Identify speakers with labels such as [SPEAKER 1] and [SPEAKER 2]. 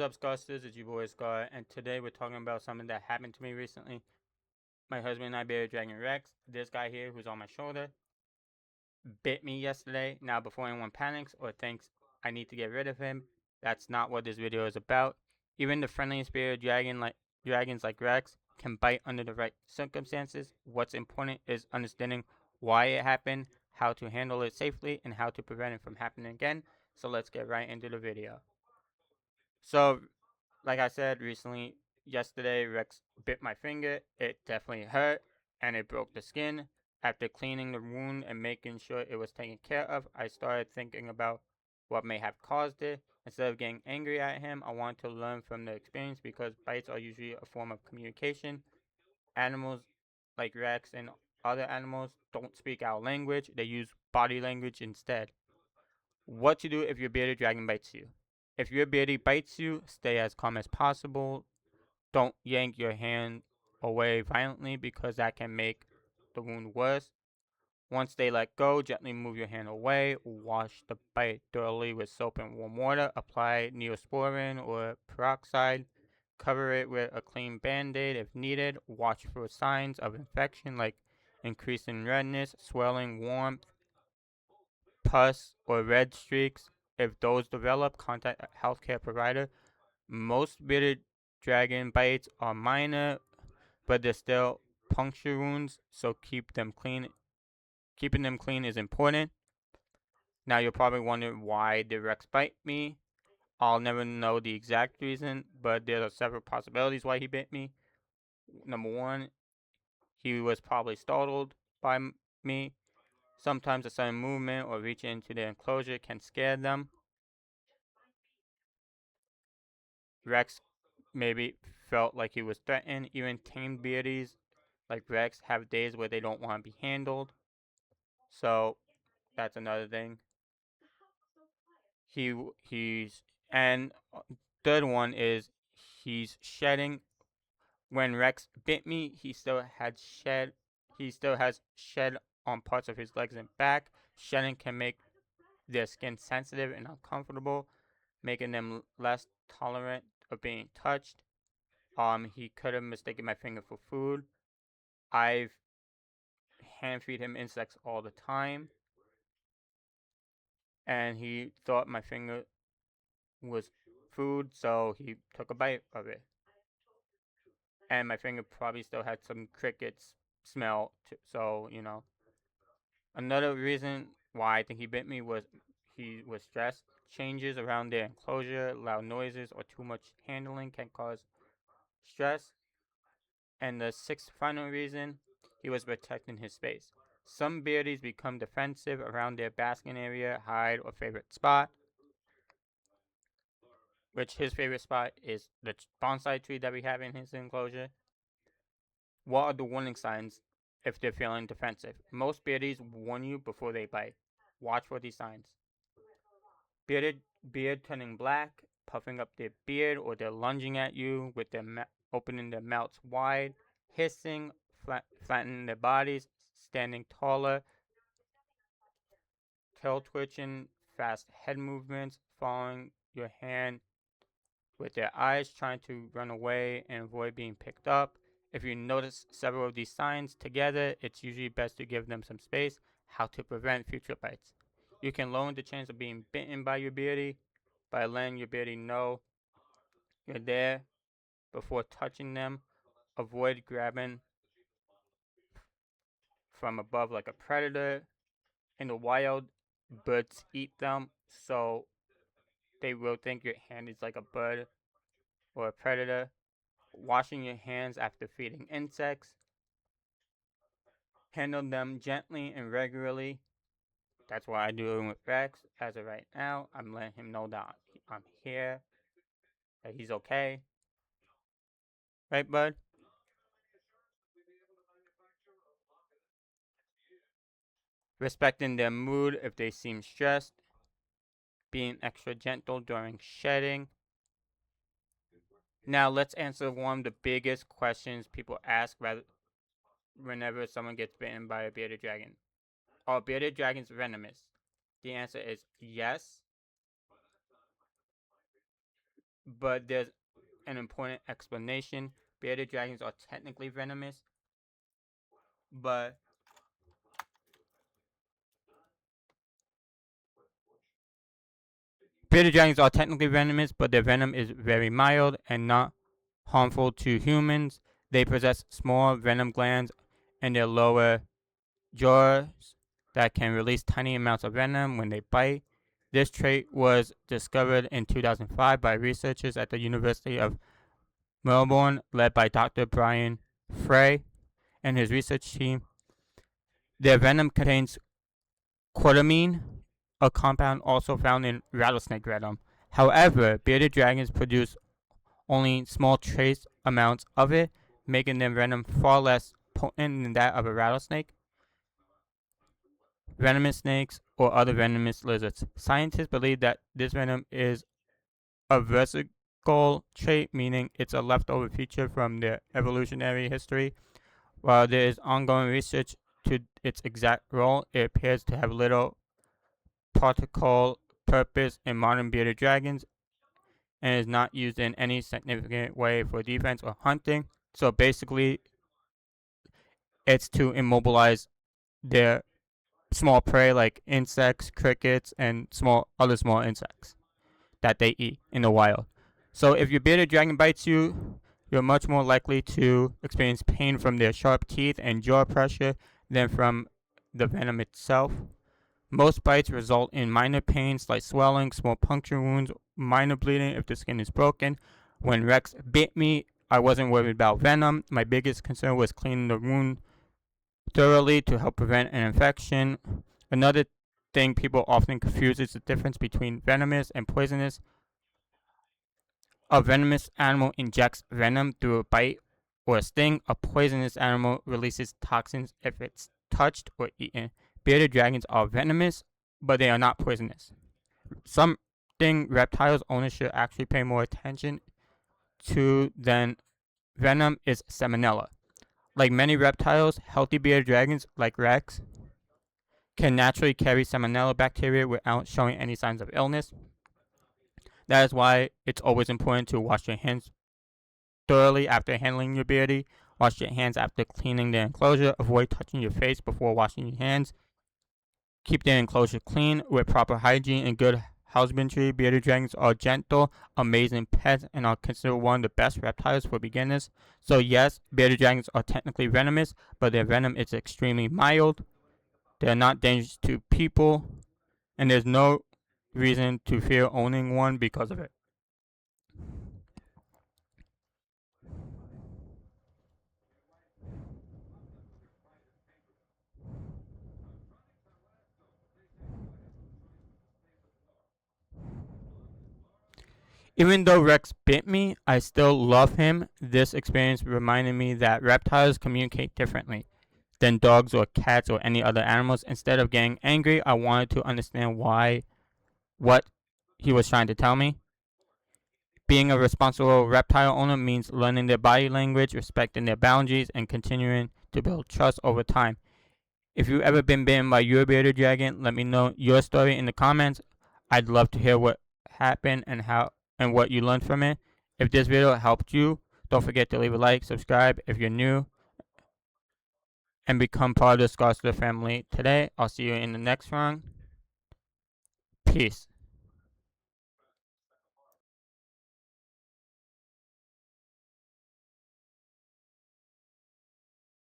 [SPEAKER 1] up, Scarsters? It's your boy Scar, and today we're talking about something that happened to me recently. My husband and I bearded Dragon Rex. This guy here, who's on my shoulder, bit me yesterday. Now, before anyone panics or thinks I need to get rid of him, that's not what this video is about. Even the friendliest bearded dragons like Rex can bite under the right circumstances. What's important is understanding why it happened, how to handle it safely, and how to prevent it from happening again. So let's get right into the video. So, like I said recently, yesterday, Rex bit my finger. It definitely hurt, and it broke the skin. After cleaning the wound and making sure it was taken care of, I started thinking about what may have caused it. Instead of getting angry at him, I wanted to learn from the experience because bites are usually a form of communication. Animals like Rex and other animals don't speak our language, they use body language instead. What to do if your bearded dragon bites you? If your beardie bites you, stay as calm as possible. Don't yank your hand away violently because that can make the wound worse. Once they let go, gently move your hand away. Wash the bite thoroughly with soap and warm water. Apply neosporin or peroxide. Cover it with a clean band-aid if needed. Watch for signs of infection like increase in redness, swelling, warmth, pus, or red streaks. If those develop, contact a healthcare provider. Most bearded dragon bites are minor, but they're still puncture wounds, so keeping them clean is important. Now you'll probably wonder, why did Rex bite me? I'll never know the exact reason, but there are several possibilities why he bit me. Number one, he was probably startled by me. Sometimes a sudden movement or reaching into the enclosure can scare them. Rex maybe felt like he was threatened. Even tamed beardies like Rex have days where they don't want to be handled. So that's another thing. He's and third one is he's shedding. When Rex bit me, he still has shed on parts of his legs and back. Shedding can make their skin sensitive and uncomfortable, making them less tolerant of being touched. He could have mistaken my finger for food. I've hand feed him insects all the time, and he thought my finger was food, so he took a bite of it. And my finger probably still had some crickets smell, so Another reason why I think he bit me was he was stressed. Changes around their enclosure, loud noises, or too much handling can cause stress. And the sixth final reason, he was protecting his space. Some beardies become defensive around their basking area, hide, or favorite spot, which his favorite spot is the bonsai tree that we have in his enclosure. What are the warning signs if they're feeling defensive? Most beardies warn you before they bite. Watch for these signs. Beard turning black, puffing up their beard, or they're lunging at you with their opening their mouths wide, hissing, flattening their bodies, standing taller, tail twitching, fast head movements, following your hand with their eyes, trying to run away and avoid being picked up. If you notice several of these signs together, it's usually best to give them some space. How to prevent future bites. You can lower the chance of being bitten by your beardie by letting your beardie know you're there before touching them. Avoid grabbing from above like a predator. In the wild, birds eat them, so they will think your hand is like a bird or a predator. Washing your hands after feeding insects. Handle them gently and regularly. That's what I do with Rex. As of right now, I'm letting him know that I'm here, that he's okay. Right, bud? Respecting their mood if they seem stressed. Being extra gentle during shedding. Now, let's answer one of the biggest questions people ask whenever someone gets bitten by a bearded dragon. Are bearded dragons venomous? The answer is yes. but there's an important explanation. Bearded dragons are technically venomous, but their venom is very mild and not harmful to humans. They possess small venom glands in their lower jaws that can release tiny amounts of venom when they bite. This trait was discovered in 2005 by researchers at the University of Melbourne, led by Dr. Brian Frey and his research team. Their venom contains cortamine, a compound also found in rattlesnake venom. However, bearded dragons produce only small trace amounts of it, making their venom far less potent than that of a rattlesnake, venomous snakes, or other venomous lizards. Scientists believe that this venom is a vesicle trait, meaning it's a leftover feature from their evolutionary history. While there is ongoing research to its exact role, it appears to have little practical purpose in modern bearded dragons and is not used in any significant way for defense or hunting. So basically, it's to immobilize their small prey like insects, crickets, and other small insects that they eat in the wild. So if your bearded dragon bites you, you're much more likely to experience pain from their sharp teeth and jaw pressure than from the venom itself. Most bites result in minor pain, slight swelling, small puncture wounds, minor bleeding if the skin is broken. When Rex bit me, I wasn't worried about venom. My biggest concern was cleaning the wound thoroughly to help prevent an infection. Another thing people often confuse is the difference between venomous and poisonous. A venomous animal injects venom through a bite or a sting. A poisonous animal releases toxins if it's touched or eaten. Bearded dragons are venomous, but they are not poisonous. Something reptiles owners should actually pay more attention to than venom is salmonella. Like many reptiles, healthy bearded dragons, like Rex, can naturally carry salmonella bacteria without showing any signs of illness. That is why it's always important to wash your hands thoroughly after handling your beardie. Wash your hands after cleaning the enclosure. Avoid touching your face before washing your hands. Keep their enclosure clean with proper hygiene and good husbandry. Bearded dragons are gentle, amazing pets, and are considered one of the best reptiles for beginners. So yes, bearded dragons are technically venomous, but their venom is extremely mild. They are not dangerous to people, and there's no reason to fear owning one because of it. Even though Rex bit me, I still love him. This experience reminded me that reptiles communicate differently than dogs or cats or any other animals. Instead of getting angry, I wanted to understand what he was trying to tell me. Being a responsible reptile owner means learning their body language, respecting their boundaries, and continuing to build trust over time. If you've ever been bitten by your bearded dragon, let me know your story in the comments. I'd love to hear what happened and what you learned from it. If this video helped you, don't forget to leave a like, subscribe if you're new, and become part of the Scarcely family today. I'll see you in the next one. Peace.